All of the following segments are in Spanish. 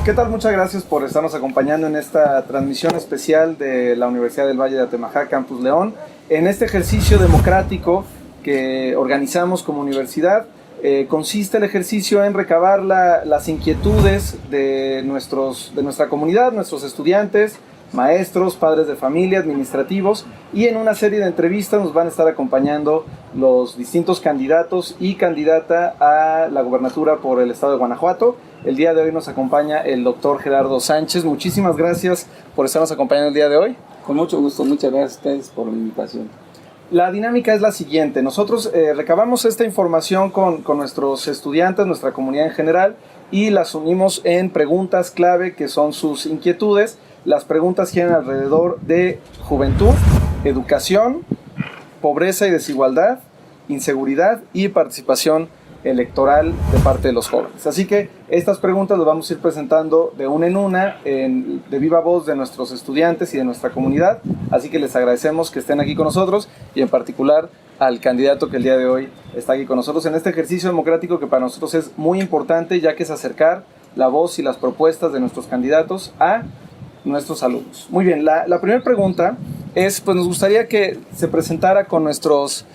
¿Qué tal? Muchas gracias por estarnos acompañando en esta transmisión especial de la Universidad del Valle de Atemajac, Campus León, en este ejercicio democrático que organizamos como universidad. Consiste el ejercicio en recabar las inquietudes de nuestra comunidad, nuestros estudiantes, maestros, padres de familia, administrativos, y en una serie de entrevistas nos van a estar acompañando los distintos candidatos y candidata a la gobernatura por el estado de Guanajuato. El día de hoy nos acompaña el doctor Gerardo Sánchez. Muchísimas gracias por estarnos acompañando el día de hoy. Con mucho gusto, muchas gracias a ustedes por la invitación. La dinámica es la siguiente: nosotros recabamos esta información con nuestros estudiantes, nuestra comunidad en general, y las unimos en preguntas clave que son sus inquietudes. Las preguntas giran alrededor de juventud, educación, pobreza y desigualdad, inseguridad y participación electoral de parte de los jóvenes. Así que estas preguntas las vamos a ir presentando de una en una, de viva voz de nuestros estudiantes y de nuestra comunidad. Así que les agradecemos que estén aquí con nosotros, y en particular al candidato que el día de hoy está aquí con nosotros en este ejercicio democrático que para nosotros es muy importante, ya que es acercar la voz y las propuestas de nuestros candidatos a nuestros alumnos. Muy bien, la primera pregunta es, pues nos gustaría que se presentara con nuestros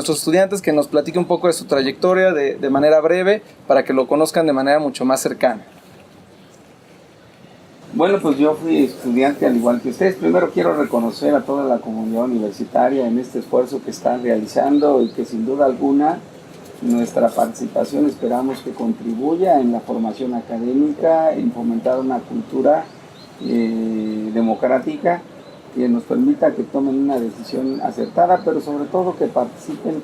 estudiantes, que nos platique un poco de su trayectoria de manera breve, para que lo conozcan de manera mucho más cercana. Bueno, pues yo fui estudiante al igual que ustedes. Primero quiero reconocer a toda la comunidad universitaria en este esfuerzo que están realizando, y que sin duda alguna nuestra participación esperamos que contribuya en la formación académica, en fomentar una cultura democrática que nos permita que tomen una decisión acertada, pero sobre todo que participen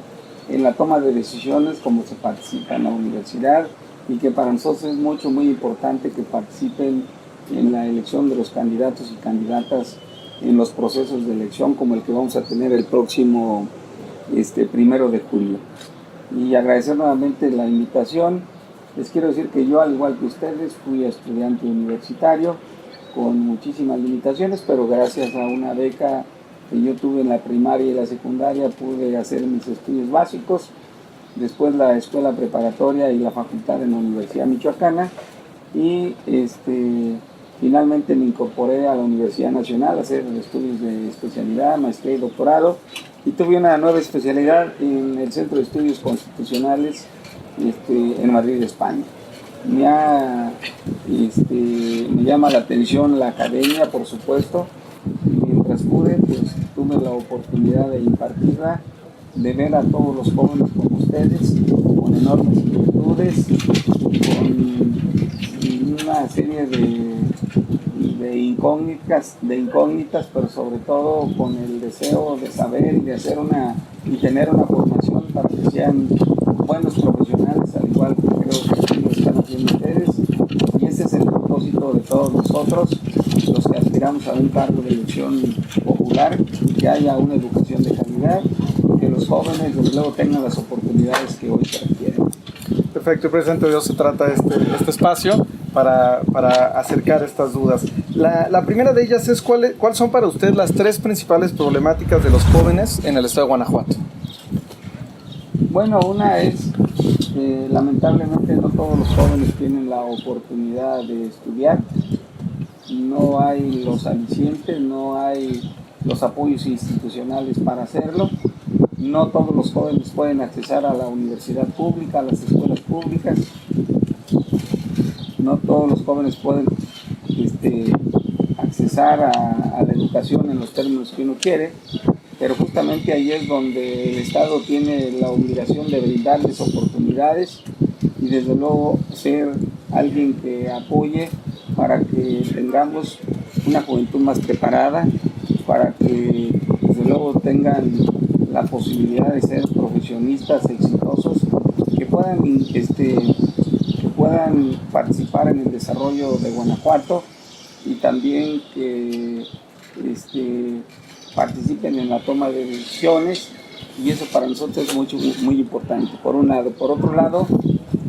en la toma de decisiones como se participa en la universidad, y que para nosotros es muy importante que participen en la elección de los candidatos y candidatas en los procesos de elección como el que vamos a tener el próximo 1 de julio. Y agradecer nuevamente la invitación. Les quiero decir que yo, al igual que ustedes, fui estudiante universitario con muchísimas limitaciones, pero gracias a una beca que yo tuve en la primaria y la secundaria pude hacer mis estudios básicos, después la escuela preparatoria y la facultad en la Universidad Michoacana, y finalmente me incorporé a la Universidad Nacional a hacer estudios de especialidad, maestría y doctorado, y tuve una nueva especialidad en el Centro de Estudios Constitucionales en Madrid, España. Me llama la atención la academia, por supuesto. Mientras pude, pues tuve la oportunidad de impartirla, de ver a todos los jóvenes como ustedes, con enormes inquietudes, con una serie de incógnitas, pero sobre todo con el deseo de saber y de tener una formación para que sean buenos profesionales, al igual que creo que lo están haciendo ustedes. Y ese es el propósito de todos nosotros, los que aspiramos a un cargo de elección popular, que haya una educación de calidad, que los jóvenes desde luego tengan las oportunidades que hoy se requieren. Perfecto, presidente, de eso se trata este espacio, para acercar estas dudas. La primera de ellas es, ¿cuáles son para usted las tres principales problemáticas de los jóvenes en el estado de Guanajuato? Bueno, una es que lamentablemente no todos los jóvenes tienen la oportunidad de estudiar. No hay los alicientes, no hay los apoyos institucionales para hacerlo. No todos los jóvenes pueden accesar a la universidad pública, a las escuelas públicas. No todos los jóvenes pueden accesar a la educación en los términos que uno quiere, pero justamente ahí es donde el Estado tiene la obligación de brindarles oportunidades, y desde luego ser alguien que apoye para que tengamos una juventud más preparada, para que desde luego tengan la posibilidad de ser profesionistas exitosos, que puedan participar en el desarrollo de Guanajuato, y también que participen en la toma de decisiones, y eso para nosotros es muy importante, por un lado. Por otro lado,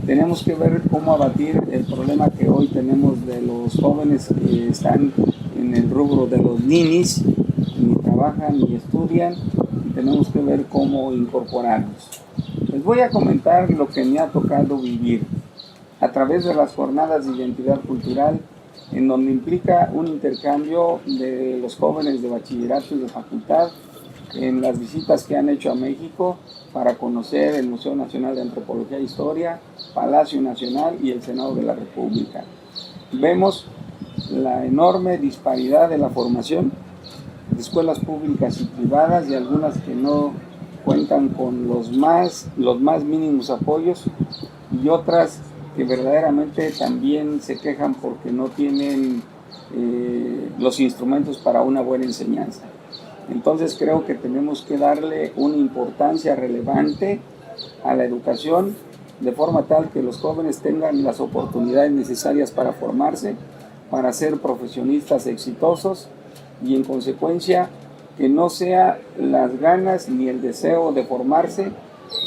tenemos que ver cómo abatir el problema que hoy tenemos de los jóvenes que están en el rubro de los ninis, ni trabajan ni estudian, y tenemos que ver cómo incorporarlos. Les voy a comentar lo que me ha tocado vivir. A través de las jornadas de identidad cultural en donde implica un intercambio de los jóvenes de bachillerato y de facultad en las visitas que han hecho a México para conocer el Museo Nacional de Antropología e Historia, Palacio Nacional y el Senado de la República. Vemos la enorme disparidad de la formación de escuelas públicas y privadas y algunas que no cuentan con los más mínimos apoyos y otras que verdaderamente también se quejan porque no tienen los instrumentos para una buena enseñanza. Entonces creo que tenemos que darle una importancia relevante a la educación de forma tal que los jóvenes tengan las oportunidades necesarias para formarse, para ser profesionistas exitosos y en consecuencia que no sea las ganas ni el deseo de formarse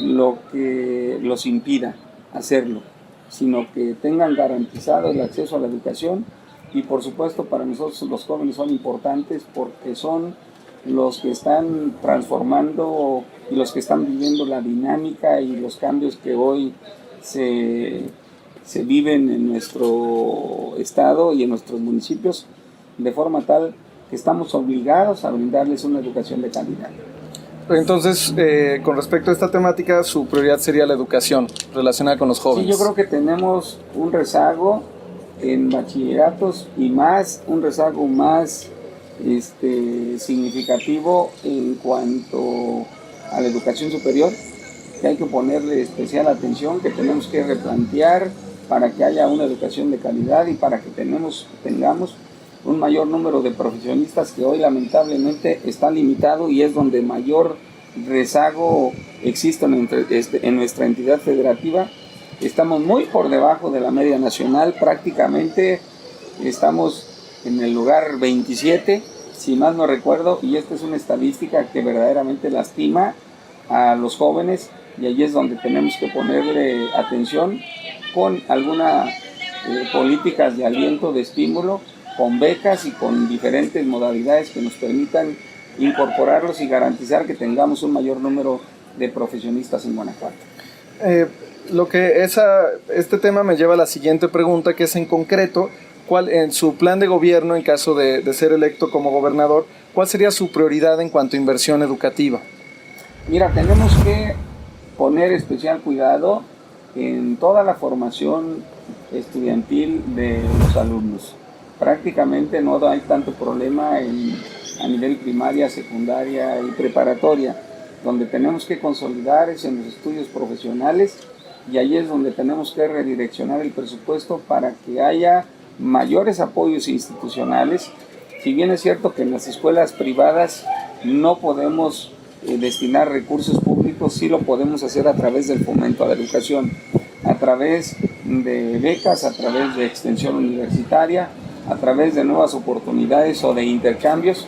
lo que los impida hacerlo, sino que tengan garantizado el acceso a la educación y por supuesto para nosotros los jóvenes son importantes porque son los que están transformando y los que están viviendo la dinámica y los cambios que hoy se viven en nuestro estado y en nuestros municipios, de forma tal que estamos obligados a brindarles una educación de calidad. Entonces, con respecto a esta temática, su prioridad sería la educación relacionada con los jóvenes. Sí, yo creo que tenemos un rezago en bachilleratos y un rezago más significativo en cuanto a la educación superior, que hay que ponerle especial atención, que tenemos que replantear para que haya una educación de calidad y para que tengamos un mayor número de profesionistas que hoy lamentablemente está limitado y es donde mayor rezago existe en nuestra entidad federativa. Estamos muy por debajo de la media nacional, prácticamente estamos en el lugar 27, si mal no recuerdo, y esta es una estadística que verdaderamente lastima a los jóvenes y allí es donde tenemos que ponerle atención con algunas políticas de aliento, de estímulo, con becas y con diferentes modalidades que nos permitan incorporarlos y garantizar que tengamos un mayor número de profesionistas en Guanajuato. Este tema me lleva a la siguiente pregunta, que es en concreto, ¿cuál en su plan de gobierno, en caso de ser electo como gobernador, cuál sería su prioridad en cuanto a inversión educativa? Mira, tenemos que poner especial cuidado en toda la formación estudiantil de los alumnos. Prácticamente no hay tanto problema a nivel primaria, secundaria y preparatoria. Donde tenemos que consolidar es en los estudios profesionales y ahí es donde tenemos que redireccionar el presupuesto para que haya mayores apoyos institucionales. Si bien es cierto que en las escuelas privadas no podemos destinar recursos públicos, sí lo podemos hacer a través del fomento a la educación, a través de becas, a través de extensión universitaria, a través de nuevas oportunidades o de intercambios,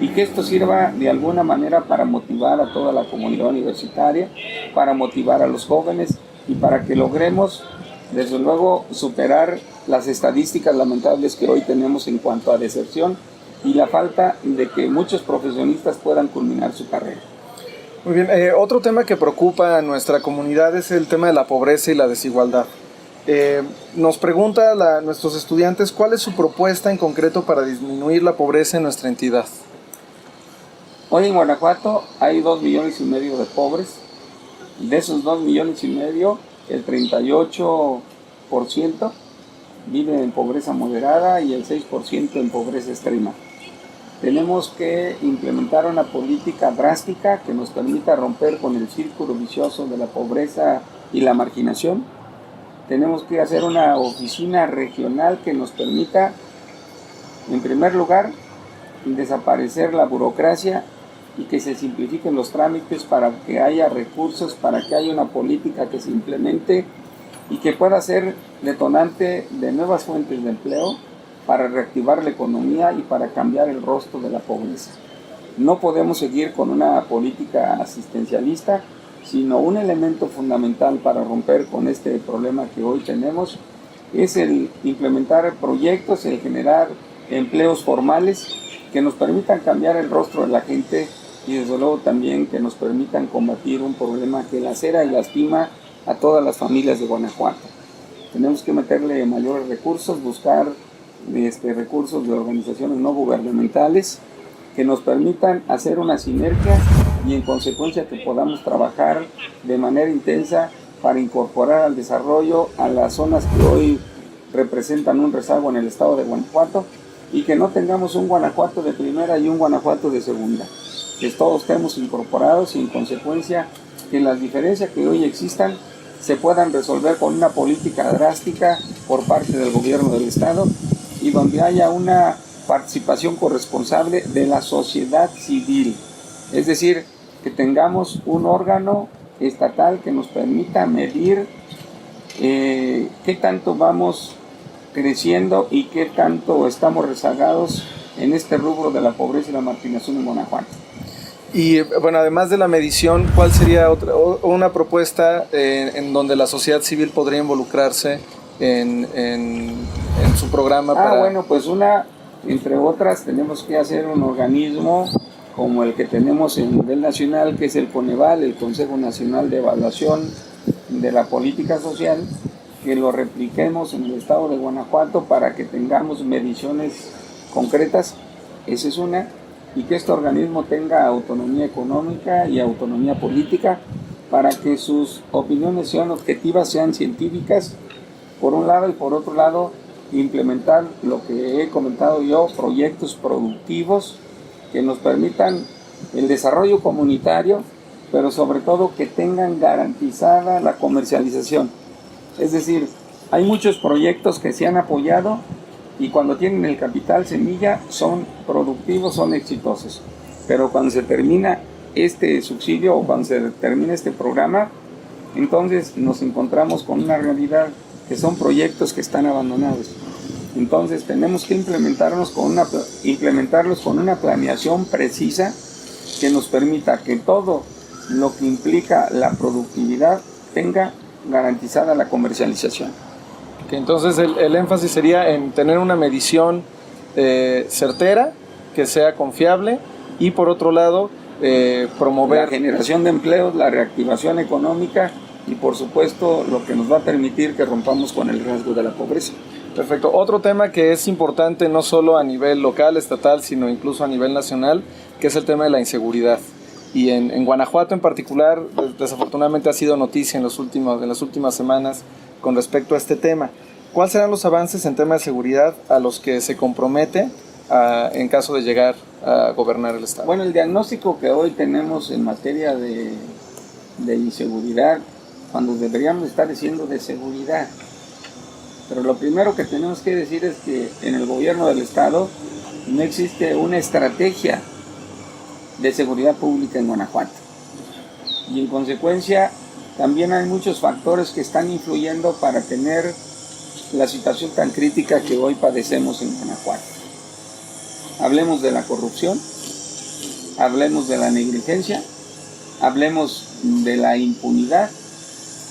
y que esto sirva de alguna manera para motivar a toda la comunidad universitaria, para motivar a los jóvenes y para que logremos, desde luego, superar las estadísticas lamentables que hoy tenemos en cuanto a deserción y la falta de que muchos profesionistas puedan culminar su carrera. Muy bien, otro tema que preocupa a nuestra comunidad es el tema de la pobreza y la desigualdad. Nos pregunta nuestros estudiantes cuál es su propuesta en concreto para disminuir la pobreza en nuestra entidad. Hoy en Guanajuato hay 2,5 millones de pobres. De esos 2,5 millones, el 38% vive en pobreza moderada y el 6% en pobreza extrema. Tenemos que implementar una política drástica que nos permita romper con el círculo vicioso de la pobreza y la marginación. Tenemos que hacer una oficina regional que nos permita, en primer lugar, desaparecer la burocracia y que se simplifiquen los trámites para que haya recursos, para que haya una política que se implemente y que pueda ser detonante de nuevas fuentes de empleo para reactivar la economía y para cambiar el rostro de la pobreza. No podemos seguir con una política asistencialista, sino un elemento fundamental para romper con este problema que hoy tenemos es el implementar proyectos, el generar empleos formales que nos permitan cambiar el rostro de la gente y desde luego también que nos permitan combatir un problema que lacera y lastima a todas las familias de Guanajuato. Tenemos que meterle mayores recursos, buscar recursos de organizaciones no gubernamentales que nos permitan hacer una sinergia y en consecuencia que podamos trabajar de manera intensa para incorporar al desarrollo a las zonas que hoy representan un rezago en el estado de Guanajuato y que no tengamos un Guanajuato de primera y un Guanajuato de segunda, que todos estemos incorporados y en consecuencia que las diferencias que hoy existan se puedan resolver con una política drástica por parte del gobierno del estado y donde haya una participación corresponsable de la sociedad civil, es decir, que tengamos un órgano estatal que nos permita medir qué tanto vamos creciendo y qué tanto estamos rezagados en este rubro de la pobreza y la marginación en Guanajuato. Y bueno, además de la medición, ¿cuál sería una propuesta en donde la sociedad civil podría involucrarse en su programa? Bueno, pues entre otras, tenemos que hacer un organismo como el que tenemos en nivel nacional, que es el Coneval, el Consejo Nacional de Evaluación de la Política Social, que lo repliquemos en el estado de Guanajuato para que tengamos mediciones concretas, esa es una, y que este organismo tenga autonomía económica y autonomía política para que sus opiniones sean objetivas, sean científicas, por un lado, y por otro lado, implementar lo que he comentado yo, proyectos productivos que nos permitan el desarrollo comunitario, pero sobre todo que tengan garantizada la comercialización. Es decir, hay muchos proyectos que se han apoyado y cuando tienen el capital semilla son productivos, son exitosos. Pero cuando se termina este subsidio o cuando se termina este programa, entonces nos encontramos con una realidad que son proyectos que están abandonados. Entonces tenemos que implementarlos con una planeación precisa que nos permita que todo lo que implica la productividad tenga garantizada la comercialización. Okay, entonces el énfasis sería en tener una medición certera, que sea confiable y por otro lado promover la generación de empleos, la reactivación económica y por supuesto lo que nos va a permitir que rompamos con el rasgo de la pobreza. Perfecto. Otro tema que es importante no solo a nivel local, estatal, sino incluso a nivel nacional, que es el tema de la inseguridad. Y en Guanajuato en particular, desafortunadamente ha sido noticia en las últimas semanas con respecto a este tema. ¿Cuáles serán los avances en tema de seguridad a los que se compromete en caso de llegar a gobernar el estado? Bueno, el diagnóstico que hoy tenemos en materia de inseguridad, cuando deberíamos estar diciendo de seguridad, pero lo primero que tenemos que decir es que en el gobierno del estado no existe una estrategia de seguridad pública en Guanajuato. Y en consecuencia también hay muchos factores que están influyendo para tener la situación tan crítica que hoy padecemos en Guanajuato. Hablemos de la corrupción, hablemos de la negligencia, hablemos de la impunidad,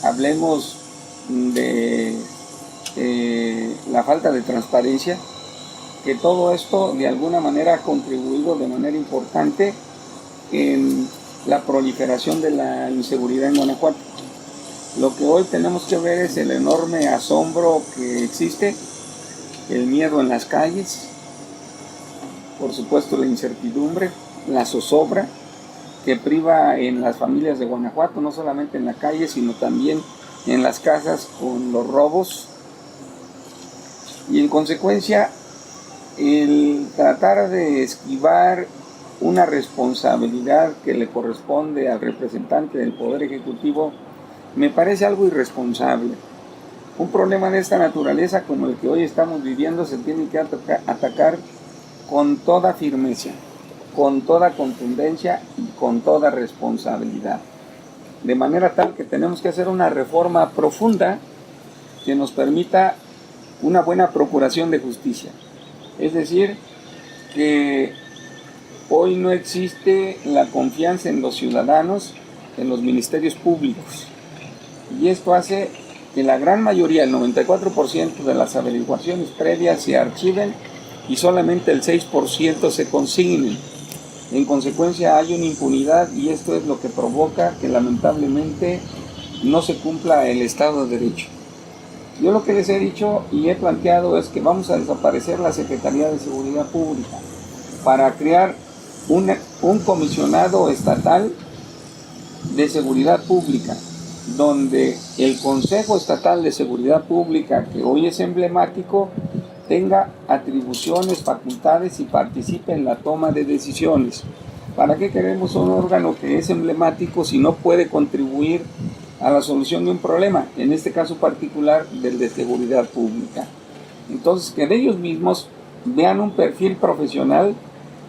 hablemos de la falta de transparencia, que todo esto de alguna manera ha contribuido de manera importante en la proliferación de la inseguridad en Guanajuato. Lo que hoy tenemos que ver es el enorme asombro que existe, el miedo en las calles, por supuesto la incertidumbre, la zozobra que priva en las familias de Guanajuato, no solamente en la calle, sino también en las casas con los robos. Y en consecuencia, el tratar de esquivar una responsabilidad que le corresponde al representante del Poder Ejecutivo me parece algo irresponsable. Un problema de esta naturaleza como el que hoy estamos viviendo se tiene que atacar con toda firmeza, con toda contundencia y con toda responsabilidad. De manera tal que tenemos que hacer una reforma profunda que nos permita una buena procuración de justicia. Es decir, que hoy no existe la confianza en los ciudadanos, en los ministerios públicos. Y esto hace que la gran mayoría, el 94% de las averiguaciones previas se archiven y solamente el 6% se consignen. En consecuencia hay una impunidad y esto es lo que provoca que lamentablemente no se cumpla el Estado de Derecho. Yo lo que les he dicho y he planteado es que vamos a desaparecer la Secretaría de Seguridad Pública para crear un comisionado estatal de seguridad pública, donde el Consejo Estatal de Seguridad Pública, que hoy es emblemático, tenga atribuciones, facultades y participe en la toma de decisiones. ¿Para qué queremos un órgano que es emblemático si no puede contribuir a la solución de un problema, en este caso particular del de seguridad pública? Entonces, que de ellos mismos vean un perfil profesional,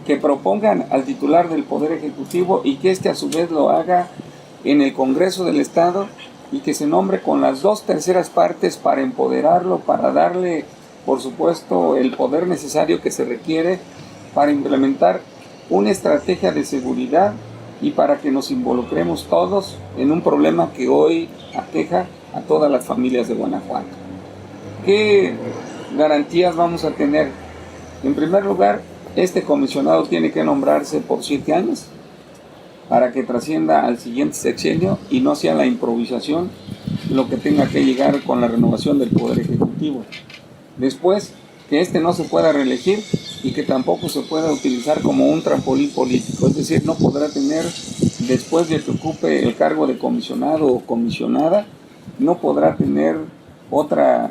que propongan al titular del Poder Ejecutivo y que éste a su vez lo haga en el Congreso del Estado, y que se nombre con las 2/3 partes para empoderarlo, para darle, por supuesto, el poder necesario que se requiere para implementar una estrategia de seguridad y para que nos involucremos todos en un problema que hoy aqueja a todas las familias de Guanajuato. ¿Qué garantías vamos a tener? En primer lugar, este comisionado tiene que nombrarse por 7 años para que trascienda al siguiente sexenio y no sea la improvisación lo que tenga que llegar con la renovación del Poder Ejecutivo. Después, que este no se pueda reelegir y que tampoco se pueda utilizar como un trampolín político, es decir, no podrá tener, después de que ocupe el cargo de comisionado o comisionada, no podrá tener otro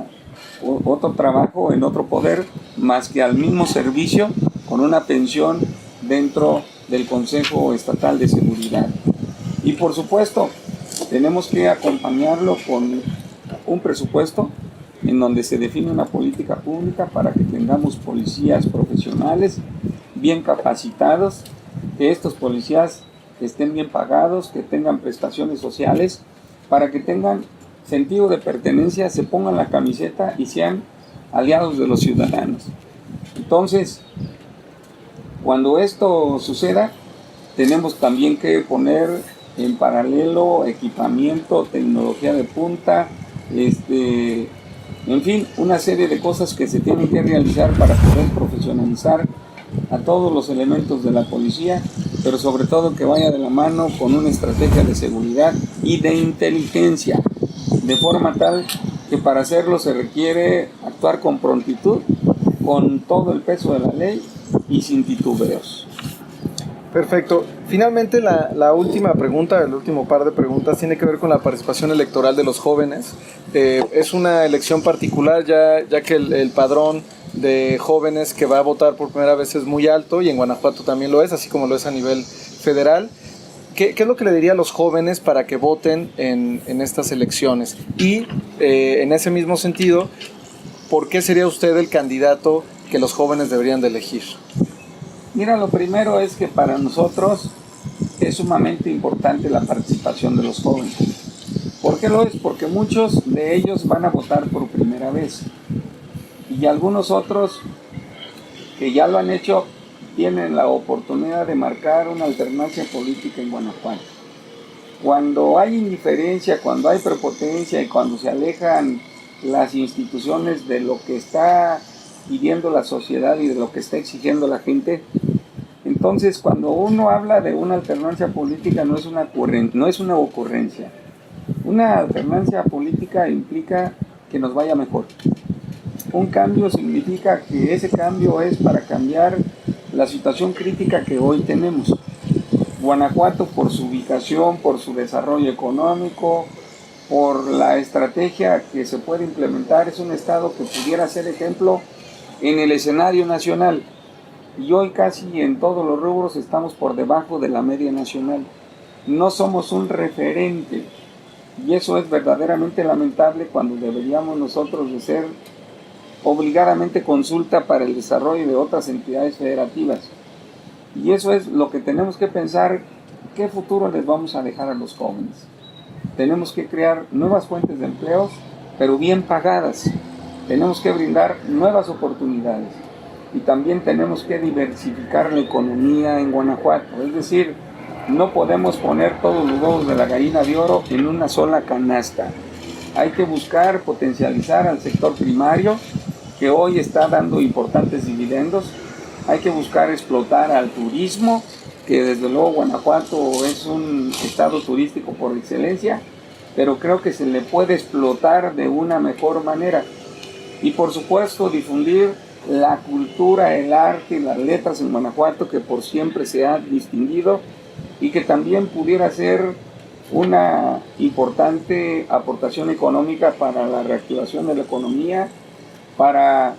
trabajo en otro poder más que al mismo servicio con una pensión dentro del Consejo Estatal de Seguridad. Y por supuesto, tenemos que acompañarlo con un presupuesto en donde se define una política pública para que tengamos policías profesionales, bien capacitados, que estos policías estén bien pagados, que tengan prestaciones sociales, para que tengan sentido de pertenencia, se pongan la camiseta y sean aliados de los ciudadanos. Entonces, cuando esto suceda, tenemos también que poner en paralelo equipamiento, tecnología de punta, en fin, una serie de cosas que se tienen que realizar para poder profesionalizar a todos los elementos de la policía, pero sobre todo que vaya de la mano con una estrategia de seguridad y de inteligencia, de forma tal que para hacerlo se requiere actuar con prontitud, con todo el peso de la ley y sin titubeos. Perfecto. Finalmente, la última pregunta, el último par de preguntas, tiene que ver con la participación electoral de los jóvenes. Es una elección particular ya que el padrón de jóvenes que va a votar por primera vez es muy alto, y en Guanajuato también lo es, así como lo es a nivel federal. ¿Qué es lo que le diría a los jóvenes para que voten en estas elecciones? Y en ese mismo sentido, ¿por qué sería usted el candidato que los jóvenes deberían de elegir? Mira, lo primero es que para nosotros es sumamente importante la participación de los jóvenes. ¿Por qué lo es? Porque muchos de ellos van a votar por primera vez y algunos otros que ya lo han hecho tienen la oportunidad de marcar una alternancia política en Guanajuato. Cuando hay indiferencia, cuando hay prepotencia y cuando se alejan las instituciones de lo que está pidiendo la sociedad y de lo que está exigiendo la gente, entonces cuando uno habla de una alternancia política no es una ocurrencia. Una alternancia política implica que nos vaya mejor. Un cambio significa que ese cambio es para cambiar la situación crítica que hoy tenemos. Guanajuato, por su ubicación, por su desarrollo económico, por la estrategia que se puede implementar, es un estado que pudiera ser ejemplo en el escenario nacional. Y hoy casi en todos los rubros estamos por debajo de la media nacional. No somos un referente. Y eso es verdaderamente lamentable cuando deberíamos nosotros de ser obligadamente consulta para el desarrollo de otras entidades federativas. Y eso es lo que tenemos que pensar, qué futuro les vamos a dejar a los jóvenes. Tenemos que crear nuevas fuentes de empleos, pero bien pagadas. Tenemos que brindar nuevas oportunidades. Y también tenemos que diversificar la economía en Guanajuato. Es decir, no podemos poner todos los huevos de la gallina de oro en una sola canasta. Hay que buscar potencializar al sector primario, que hoy está dando importantes dividendos. Hay que buscar explotar al turismo, que desde luego Guanajuato es un estado turístico por excelencia, pero creo que se le puede explotar de una mejor manera. Y por supuesto difundir la cultura, el arte y las letras en Guanajuato, que por siempre se ha distinguido y que también pudiera ser una importante aportación económica para la reactivación de la economía, para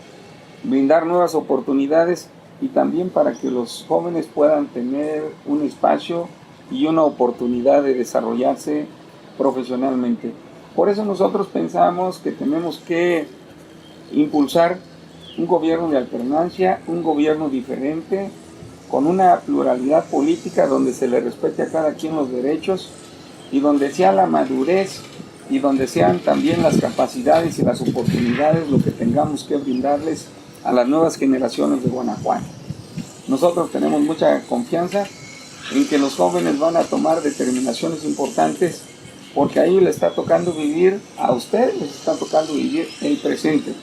brindar nuevas oportunidades y también para que los jóvenes puedan tener un espacio y una oportunidad de desarrollarse profesionalmente. Por eso nosotros pensamos que tenemos que impulsar un gobierno de alternancia, un gobierno diferente, con una pluralidad política donde se le respete a cada quien los derechos y donde sea la madurez y donde sean también las capacidades y las oportunidades lo que tengamos que brindarles a las nuevas generaciones de Guanajuato. Nosotros tenemos mucha confianza en que los jóvenes van a tomar determinaciones importantes, porque ahí les está tocando vivir, a ustedes les está tocando vivir el presente,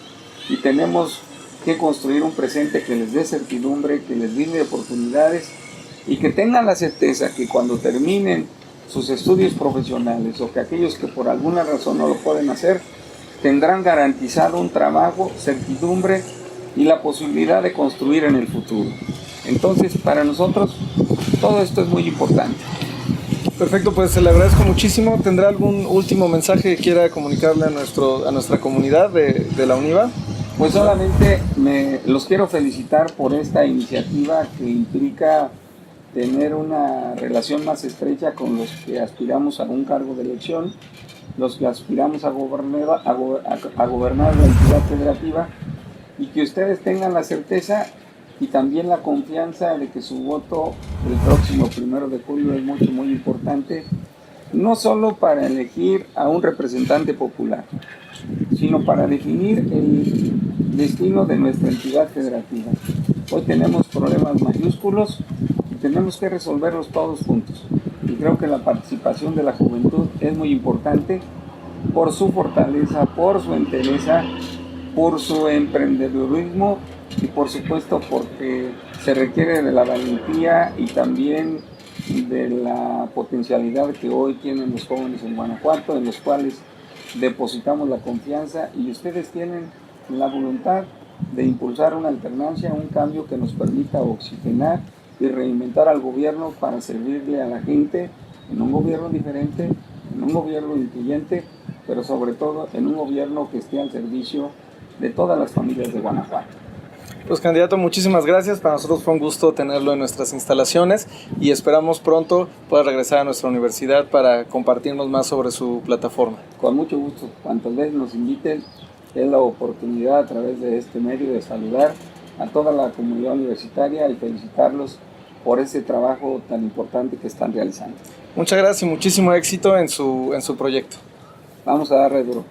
y tenemos que construir un presente que les dé certidumbre, que les brinde oportunidades y que tengan la certeza que cuando terminen sus estudios profesionales o que aquellos que por alguna razón no lo pueden hacer, tendrán garantizado un trabajo, certidumbre y la posibilidad de construir en el futuro. Entonces, para nosotros todo esto es muy importante. Perfecto, pues le agradezco muchísimo. ¿Tendrá algún último mensaje que quiera comunicarle a nuestra comunidad de la UNIVA? Pues solamente los quiero felicitar por esta iniciativa que implica tener una relación más estrecha con los que aspiramos a un cargo de elección, los que aspiramos a gobernar la entidad federativa, y que ustedes tengan la certeza y también la confianza de que su voto el próximo 1 de julio es muy importante, no solo para elegir a un representante popular, sino para definir el destino de nuestra entidad federativa. Hoy tenemos problemas mayúsculos y tenemos que resolverlos todos juntos. Y creo que la participación de la juventud es muy importante por su fortaleza, por su entereza, por su emprendedurismo y por supuesto porque se requiere de la valentía y también de la potencialidad que hoy tienen los jóvenes en Guanajuato, en los cuales depositamos la confianza, y ustedes tienen la voluntad de impulsar una alternancia, un cambio que nos permita oxigenar y reinventar al gobierno para servirle a la gente en un gobierno diferente, en un gobierno incluyente, pero sobre todo en un gobierno que esté al servicio de todas las familias de Guanajuato. Pues candidato, muchísimas gracias. Para nosotros fue un gusto tenerlo en nuestras instalaciones y esperamos pronto pueda regresar a nuestra universidad para compartirnos más sobre su plataforma. Con mucho gusto. Cuantas veces nos inviten, es la oportunidad a través de este medio de saludar a toda la comunidad universitaria y felicitarlos por ese trabajo tan importante que están realizando. Muchas gracias y muchísimo éxito en su proyecto. Vamos a darle duro.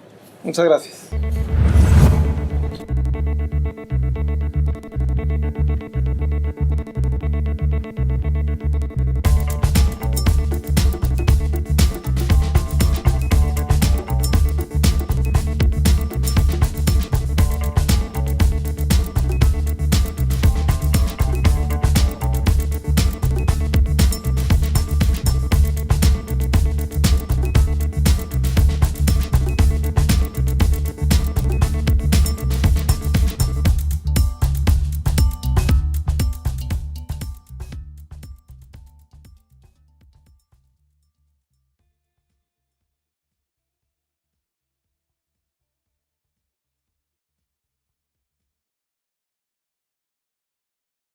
Muchas gracias.